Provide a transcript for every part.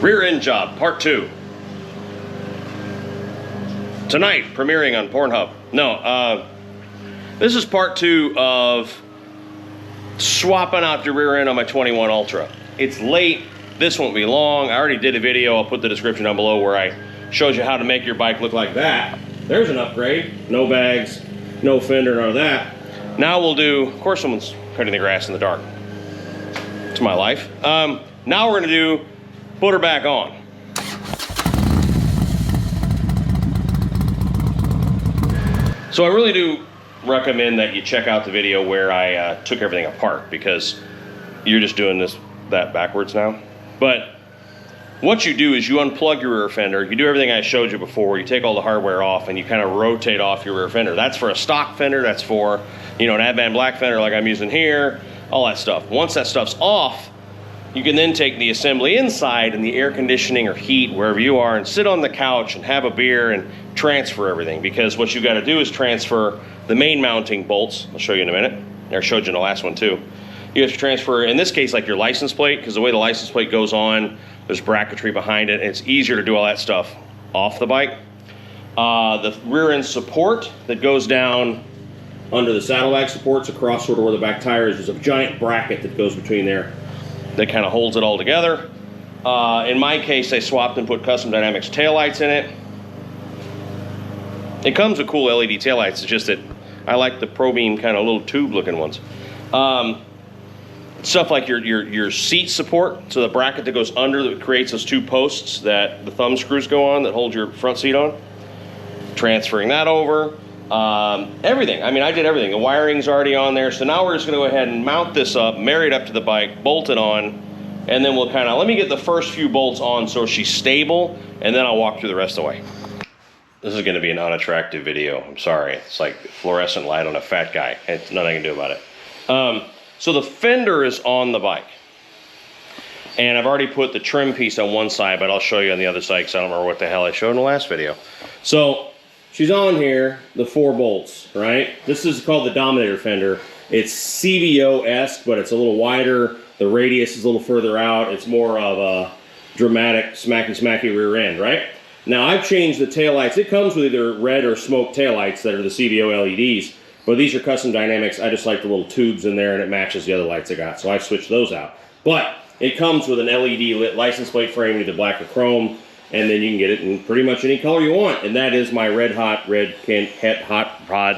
Rear end job, part 2. Tonight, premiering on Pornhub. No, this is part 2 of swapping out the rear end on my 21 Ultra. It's late, this won't be long. I already did a video, I'll put the description down below, where I showed you how to make your bike look like that. There's an upgrade. No bags, no fender, none of that. Now we'll do, of course someone's cutting the grass in the dark. It's my life. Now we're gonna do put her back on. So I really do recommend that you check out the video where I took everything apart, because you're just doing that backwards now. But what you do is you unplug your rear fender, you do everything I showed you before, you take all the hardware off and you kind of rotate off your rear fender. That's for a stock fender, that's for, you know, an Advanblack fender like I'm using here, all that stuff. Once that stuff's off, you can then take the assembly inside in the air conditioning or heat, wherever you are, and sit on the couch and have a beer and transfer everything. Because what you got to do is transfer the main mounting bolts. I'll show you in a minute. I showed you in the last one too. You have to transfer, in this case, like your license plate, because the way the license plate goes on, there's bracketry behind it, and it's easier to do all that stuff off the bike. The rear end support that goes down under the saddlebag supports across sort of where the back tire is, there's a giant bracket that goes between there that kind of holds it all together. In my case, I swapped and put Custom Dynamics taillights in it. It comes with cool LED taillights, it's just that I like the ProBeam kind of little tube looking ones. Stuff like your seat support, so the bracket that goes under that creates those two posts that the thumb screws go on that hold your front seat on. Transferring that over. Everything, I mean, I did everything. The wiring's already on there, so now we're just gonna go ahead and mount this up, marry it up to the bike, bolt it on, and then we'll kind of, let me get the first few bolts on so she's stable, and then I'll walk through the rest of the way. This is gonna be an unattractive video, I'm sorry. It's like fluorescent light on a fat guy. It's nothing I can do about it. So the fender is on the bike. And I've already put the trim piece on one side, but I'll show you on the other side because I don't remember what the hell I showed in the last video. So she's on here, the 4 bolts, right? This is called the Dominator fender. It's CVO-esque, but it's a little wider. The radius is a little further out. It's more of a dramatic smacky rear end, right? Now I've changed the taillights. It comes with either red or smoke taillights that are the CVO LEDs, but these are Custom Dynamics. I just like the little tubes in there and it matches the other lights I got, so I switched those out. But it comes with an LED lit license plate frame, either black or chrome, and then you can get it in pretty much any color you want. And that is my red hot red rod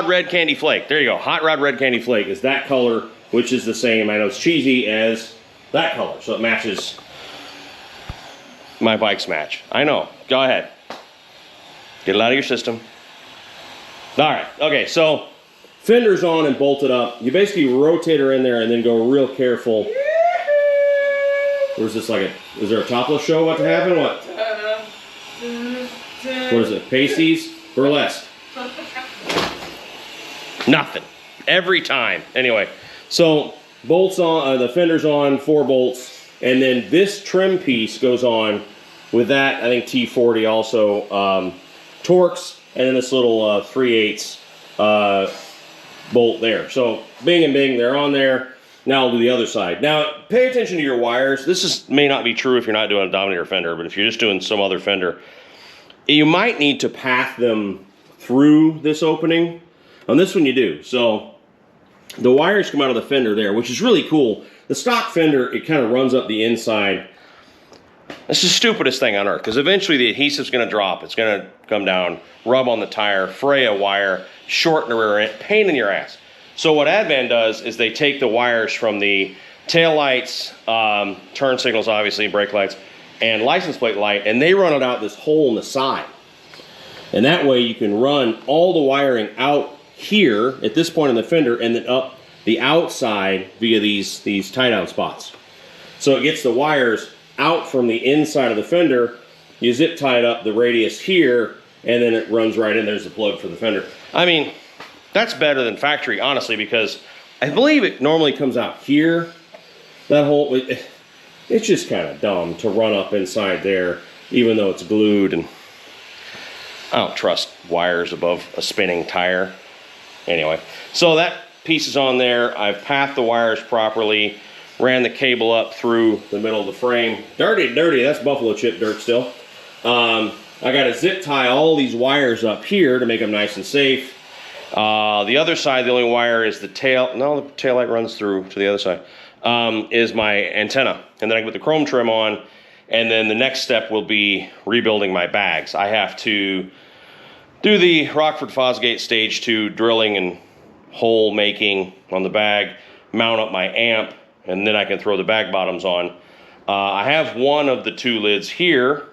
red candy flake. There you go. Hot rod red candy flake is that color, which is the same, I know it's cheesy, as that color. So it matches my bike's match. I know. Go ahead. Get it out of your system. All right. Okay, so fender's on and bolted up. You basically rotate her in there and then go real careful. Where's this, like a, is there a topless show about to happen? What? What is it? Pasties? Burlesque? Nothing. Every time. Anyway, so bolts on, the fender's on, 4 bolts, and then this trim piece goes on with that, I think T40 also, Torx, and then this little 3/8 bolt there. So bing and bing, they're on there. Now I'll do the other side. Now pay attention to your wires. This may not be true if you're not doing a Dominator fender, but if you're just doing some other fender, you might need to path them through this opening. On this one you do. So the wires come out of the fender there, which is really cool. The stock fender, it kind of runs up the inside. It's the stupidest thing on earth, because eventually the adhesive's going to drop. It's going to come down, rub on the tire, fray a wire, shorten the rear end, pain in your ass. So what Advan does is they take the wires from the tail lights, turn signals obviously, brake lights, and license plate light, and they run it out this hole in the side. And that way you can run all the wiring out here at this point in the fender and then up the outside via these tie down spots. So it gets the wires out from the inside of the fender. You zip tie it up the radius here, and then it runs right in. There's the plug for the fender. I mean, that's better than factory, honestly, because I believe it normally comes out here. That whole, it's just kind of dumb to run up inside there, even though it's glued, and I don't trust wires above a spinning tire. Anyway, so that pieces on there. I've pathed the wires properly, ran the cable up through the middle of the frame. Dirty, that's buffalo chip dirt still. I got to zip tie all these wires up here to make them nice and safe. The other side, the only wire is the tail. No, the tail light runs through to the other side. Is my antenna. And then I put the chrome trim on. And then the next step will be rebuilding my bags. I have to do the Rockford Fosgate Stage 2 drilling and hole making on the bag, mount up my amp, and then I can throw the bag bottoms on. I have one of the two lids here.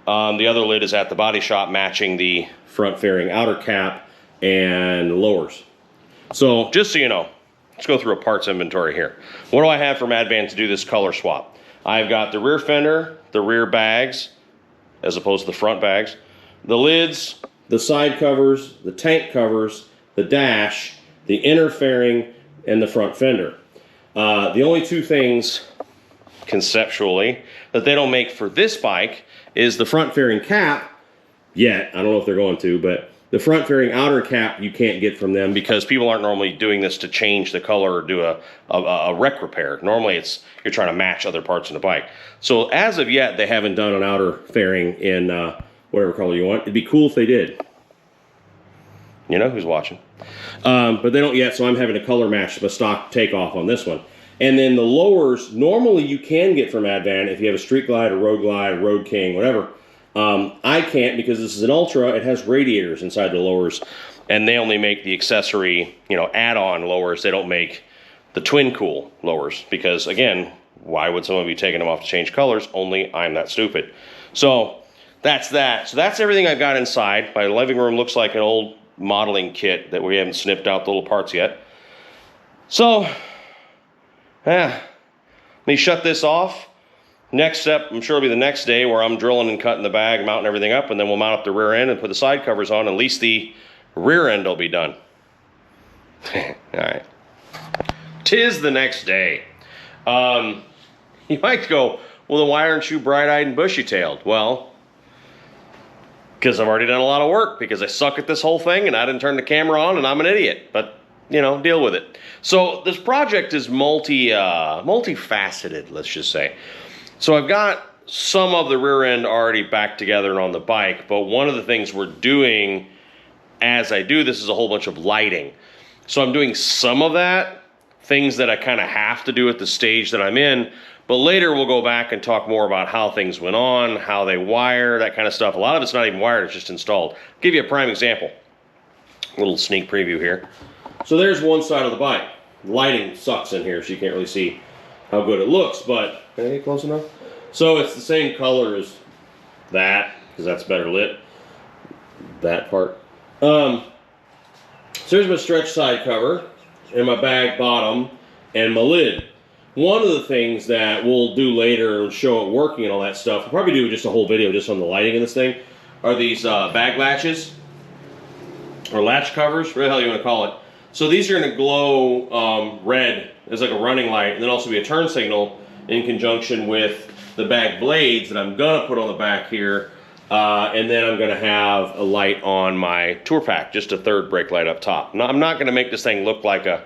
The other lid is at the body shop, matching the front fairing outer cap and lowers. So just so you know, let's go through a parts inventory here. What do I have from Advan to do this color swap? I've got the rear fender, the rear bags, as opposed to the front bags, the lids, the side covers, the tank covers, the dash, the inner fairing, and the front fender. The only two things, conceptually, that they don't make for this bike is the front fairing cap, yet. I don't know if they're going to, but the front fairing outer cap you can't get from them because people aren't normally doing this to change the color or do a wreck repair. Normally it's you're trying to match other parts of the bike. So as of yet, they haven't done an outer fairing in whatever color you want. It'd be cool if they did. You know who's watching. But they don't yet, so I'm having to color match the stock takeoff on this one. And then the lowers, normally you can get from Advan if you have a Street Glide, a Road King, whatever. I can't because this is an Ultra. It has radiators inside the lowers, and they only make the accessory, you know, add-on lowers. They don't make the twin cool lowers because, again, why would someone be taking them off to change colors? Only I'm that stupid. So that's that. So that's everything I've got inside. My living room looks like an old modeling kit that we haven't snipped out the little parts yet. So, let me shut this off. Next step, I'm sure it'll be the next day where I'm drilling and cutting the bag, mounting everything up, and then we'll mount up the rear end and put the side covers on. At least the rear end will be done. All right. 'Tis the next day. You might go, well, then why aren't you bright-eyed and bushy-tailed? Well, because I've already done a lot of work, because I suck at this whole thing, and I didn't turn the camera on, and I'm an idiot. But, you know, deal with it. So this project is multifaceted, let's just say. So I've got some of the rear end already back together and on the bike, but one of the things we're doing as I do this is a whole bunch of lighting. So I'm doing some of that, things that I kind of have to do at the stage that I'm in, but later we'll go back and talk more about how things went on, how they wire, that kind of stuff. A lot of it's not even wired, it's just installed. I'll give you a prime example. A little sneak preview here. So there's one side of the bike. Lighting sucks in here, so you can't really see how good it looks, but can I get close enough? So it's the same color as that, because that's better lit. That part. So here's my stretch side cover, and my bag bottom, and my lid. One of the things that we'll do later and show it working and all that stuff, we'll probably do just a whole video just on the lighting in this thing, are these bag latches, or latch covers, whatever the hell you want to call it. So these are going to glow red as like a running light, and then also be a turn signal in conjunction with the bag blades that I'm going to put on the back here. And then I'm going to have a light on my tour pack, just a third brake light up top. Now, I'm not going to make this thing look like a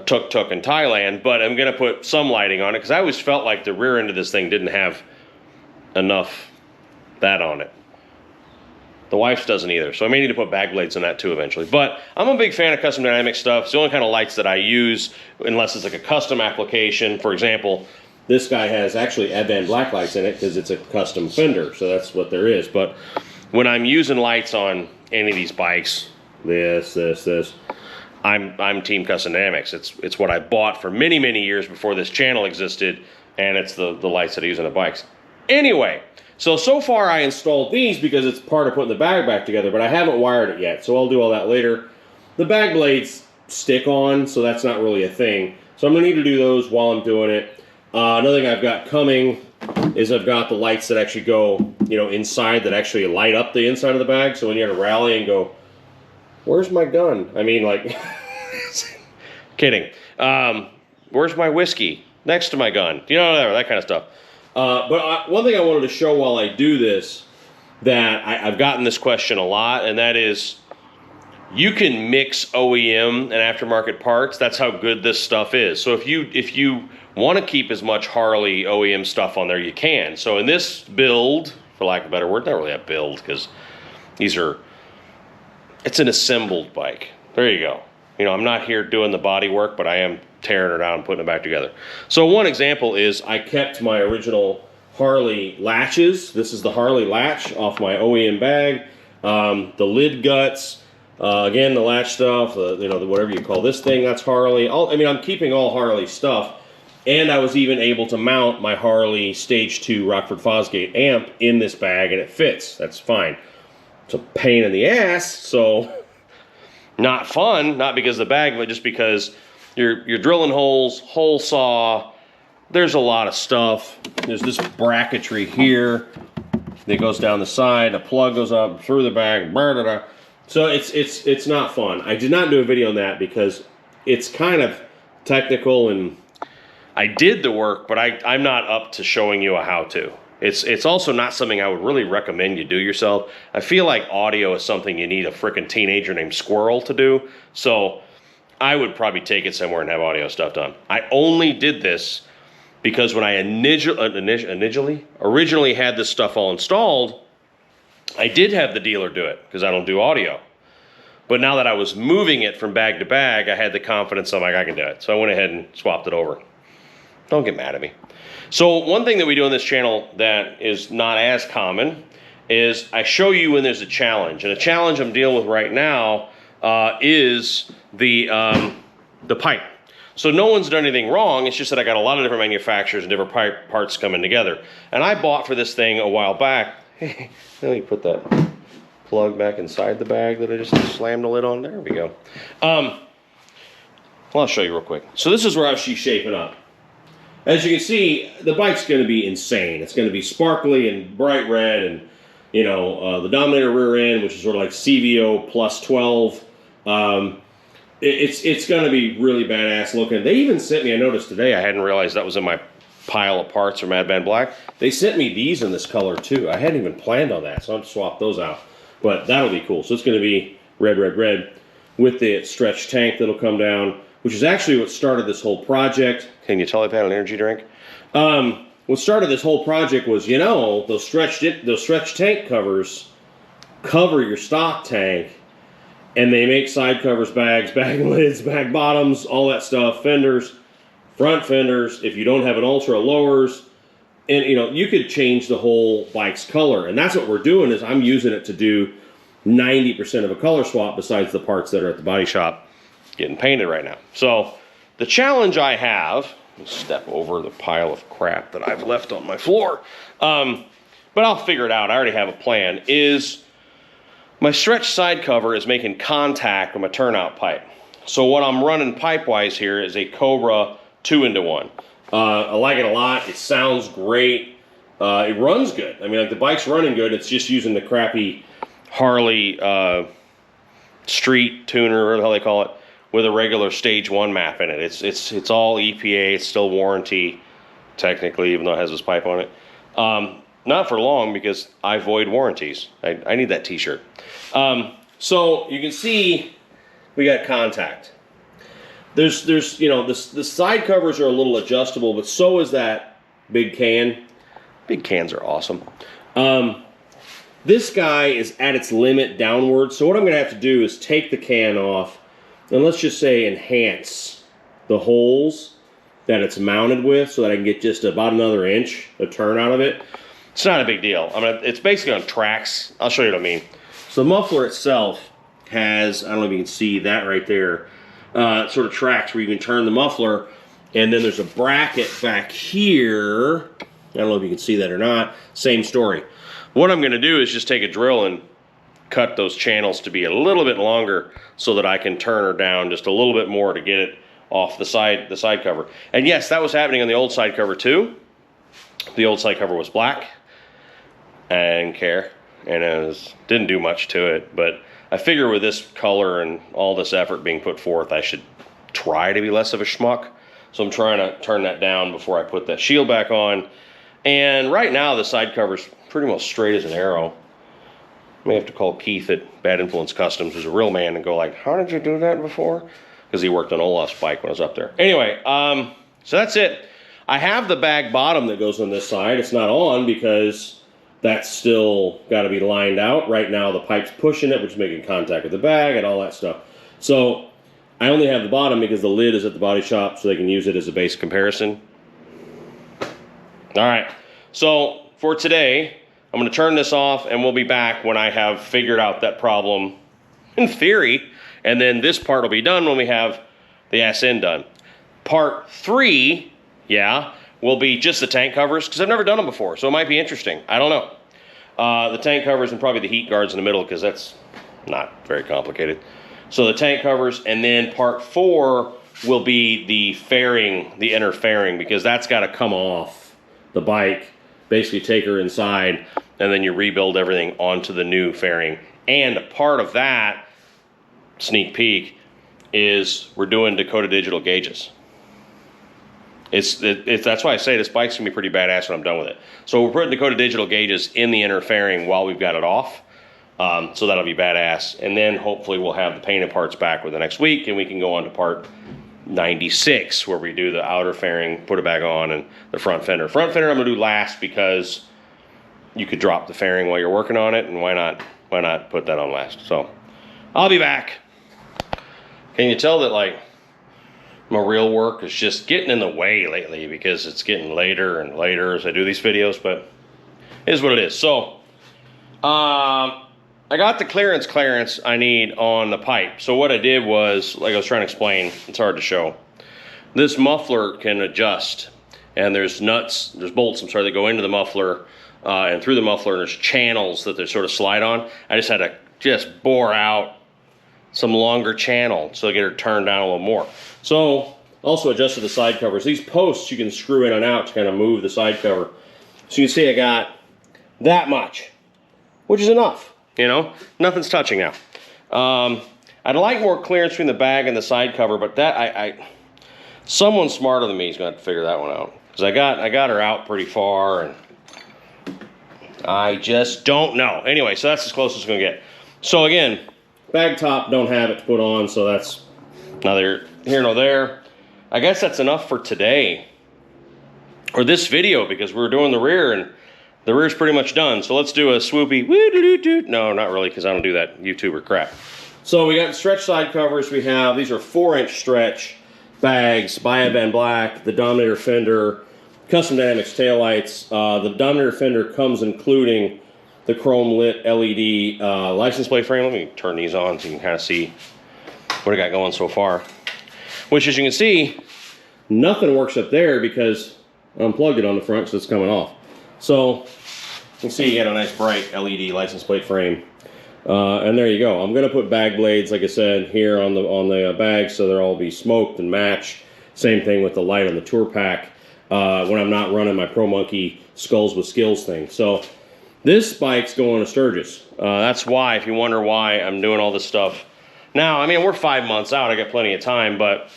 tuk-tuk in Thailand, but I'm going to put some lighting on it, because I always felt like the rear end of this thing didn't have enough that on it. The wife's doesn't either, so I may need to put bag blades on that too eventually. But I'm a big fan of custom dynamic stuff. It's the only kind of lights that I use, unless it's like a custom application. For example, this guy has actually Advanblack lights in it because it's a custom fender, so that's what there is. But when I'm using lights on any of these bikes, this, I'm Team Custom Dynamics. It's what I bought for many, many years before this channel existed, and it's the lights that I use on the bikes. Anyway, so far I installed these because it's part of putting the bag back together, but I haven't wired it yet, so I'll do all that later. The bag blades stick on, so that's not really a thing. So I'm going to need to do those while I'm doing it. Another thing I've got coming is I've got the lights that actually go, you know, inside, that actually light up the inside of the bag. So when you're at a rally and go, where's my gun? I mean, like, kidding. Where's my whiskey? Next to my gun. You know, whatever, that kind of stuff. But one thing I wanted to show while I do this, that I've gotten this question a lot, and that is, you can mix OEM and aftermarket parts. That's how good this stuff is. So if you want to keep as much Harley OEM stuff on there, you can. So in this build, for lack of a better word, not really a build, because it's an assembled bike. There you go. You know, I'm not here doing the body work, but I am tearing it out and putting it back together. So one example is I kept my original Harley latches. This is the Harley latch off my OEM bag. The lid guts. Again, the latch stuff, you know, whatever you call this thing, that's Harley. I mean, I'm keeping all Harley stuff, and I was even able to mount my Harley Stage 2 Rockford Fosgate amp in this bag, and it fits. That's fine. It's a pain in the ass, so not fun, not because of the bag, but just because you're drilling holes, hole saw. There's a lot of stuff. There's this bracketry here that goes down the side. A plug goes up through the bag. Blah, blah, blah. So it's not fun. I did not do a video on that because it's kind of technical, and I did the work, but I'm not up to showing you a how-to. It's also not something I would really recommend you do yourself. I feel like audio is something you need a freaking teenager named Squirrel to do. So I would probably take it somewhere and have audio stuff done. I only did this because when I originally had this stuff all installed, I did have the dealer do it because I don't do audio. But now that I was moving it from bag to bag, I had the confidence I'm like, I can do it. So I went ahead and swapped it over. Don't get mad at me. So one thing that we do on this channel that is not as common is I show you when there's a challenge. And a challenge I'm dealing with right now is the pipe. So no one's done anything wrong. It's just that I got a lot of different manufacturers and different pipe parts coming together. And I bought for this thing a while back. Let me put that plug back inside the bag that I just slammed the lid on. There we go. Well, I'll show you real quick. So this is where she's shaping up. As you can see, the bike's going to be insane. It's going to be sparkly and bright red, and you know, the Dominator rear end, which is sort of like CVO plus 12. It's going to be really badass looking. They even sent me, I noticed today, I hadn't realized that was in my pile of parts from Advanblack. They sent me these in this color too. I hadn't even planned on that, so I'll swap those out. But that'll be cool. So it's going to be red, red, red with the stretch tank that'll come down, which is actually what started this whole project. Can you tell I've had an energy drink? What started this whole project was, you know, those stretch tank covers cover your stock tank, and they make side covers, bags, bag lids, bag bottoms, all that stuff, fenders, front fenders, if you don't have an ultra, lowers, and you know, you could change the whole bike's color. And that's what we're doing, is I'm using it to do 90% of a color swap besides the parts that are at the body shop getting painted right now. So the challenge I have, let me step over the pile of crap that I've left on my floor, but I'll figure it out. I already have a plan, is my stretch side cover is making contact with my turnout pipe. So what I'm running pipe-wise here is a Cobra 2-in-1. I like it a lot. It sounds great. It runs good. I mean, like, the bike's running good. It's just using the crappy Harley street tuner, or the hell they call it, with a regular stage 1 map in it. It's all EPA. It's still warranty, technically, even though it has this pipe on it. Not for long, because I void warranties. I need that t-shirt. So you can see we got contact. There's you know, the side covers are a little adjustable, but so is that big can. Big cans are awesome. This guy is at its limit downward, so what I'm going to have to do is take the can off, and let's just say enhance the holes that it's mounted with, so that I can get just about another inch of turn out of it. It's not a big deal. I mean, it's basically on tracks. I'll show you what I mean. So the muffler itself has, I don't know if you can see that right there, sort of tracks where you can turn the muffler, and then there's a bracket back here. I don't know if you can see that or not. Same story. What I'm going to do is just take a drill and cut those channels to be a little bit longer so that I can turn her down just a little bit more to get it off the side cover. And yes, that was happening on the old side cover too. The old side cover was black. I didn't care, and it didn't do much to it, but I figure with this color and all this effort being put forth, I should try to be less of a schmuck. So I'm trying to turn that down before I put that shield back on. And right now the side cover's pretty much straight as an arrow. may have to call Keith at Bad Influence Customs, who's a real man, and go like, how did you do that before? Because he worked on Olaf's bike when I was up there. Anyway, so that's it. I have the bag bottom that goes on this side. It's not on because that's still got to be lined out. Right now the pipe's pushing it, which is making contact with the bag and all that stuff. So I only have the bottom because the lid is at the body shop, so they can use it as a base comparison. All right, so for today, I'm going to turn this off and we'll be back when I have figured out that problem in theory. And then this part will be done when we have the SN done. Part 3, yeah, will be just the tank covers, because I've never done them before, so it might be interesting. I don't know. The tank covers and probably the heat guards in the middle, because that's not very complicated. So the tank covers, and then part 4 will be the fairing, the inner fairing, because that's got to come off the bike, basically take her inside, and then you rebuild everything onto the new fairing. And a part of that, sneak peek, is we're doing Dakota Digital gauges. That's why I say this bike's gonna be pretty badass when I'm done with it. So we're putting Dakota Digital gauges in the inner fairing while we've got it off. So that'll be badass. And then hopefully we'll have the painted parts back with the next week, and we can go on to part 96, where we do the outer fairing, put it back on, and the front fender. Front fender I'm gonna do last because you could drop the fairing while you're working on it, and why not put that on last? So I'll be back. Can you tell that like my real work is just getting in the way lately because it's getting later and later as I do these videos, but it is what it is. So I got the clearance I need on the pipe. So what I did was, like I was trying to explain, it's hard to show. This muffler can adjust, and there's nuts, there's bolts, I'm sorry, that go into the muffler and through the muffler, and there's channels that they sort of slide on. I just had to just bore out some longer channel so I get her turned down a little more. So also adjusted the side covers. These posts you can screw in and out to kind of move the side cover. So you can see I got that much, which is enough, you know, nothing's touching now. I'd like more clearance between the bag and the side cover, but that someone smarter than me is going to have to figure that one out, because I got her out pretty far and I just don't know. Anyway, so that's as close as it's going to get. So again, bag top, don't have it to put on, so that's neither here nor there. I guess that's enough for today, or this video, because we're doing the rear, and the rear's pretty much done. So let's do a swoopy woo-doo-doo-doo. No, not really, because I don't do that YouTuber crap. So we got stretch side covers. We have, these are 4-inch stretch bags by Advanblack, the Dominator fender, Custom Dynamics taillights. The Dominator fender comes including the chrome lit LED license plate frame. Let me turn these on so you can kind of see what I got going so far. Which, as you can see, nothing works up there because I unplugged it on the front, so it's coming off. So you can see you got a nice bright LED license plate frame. And there you go. I'm going to put bag blades, like I said, here on the bag, so they'll all be smoked and match. Same thing with the light on the tour pack when I'm not running my Pro Monkey Skulls with Skills thing. So this bike's going to Sturgis. That's why, if you wonder why I'm doing all this stuff. Now, I mean, we're 5 months out. I got plenty of time, but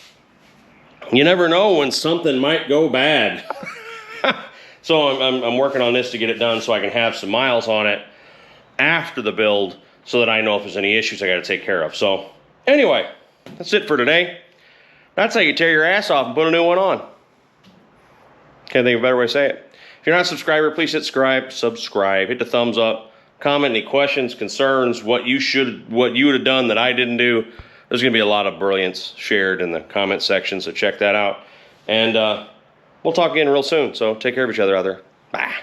you never know when something might go bad. So I'm working on this to get it done so I can have some miles on it after the build so that I know if there's any issues I got to take care of. So anyway, that's it for today. That's how you tear your ass off and put a new one on. Can't think of a better way to say it. If you're not a subscriber, please hit subscribe, hit the thumbs up, comment any questions, concerns, what you would have done that I didn't do. There's going to be a lot of brilliance shared in the comment section, so check that out. And we'll talk again real soon, so take care of each other out there. Bye.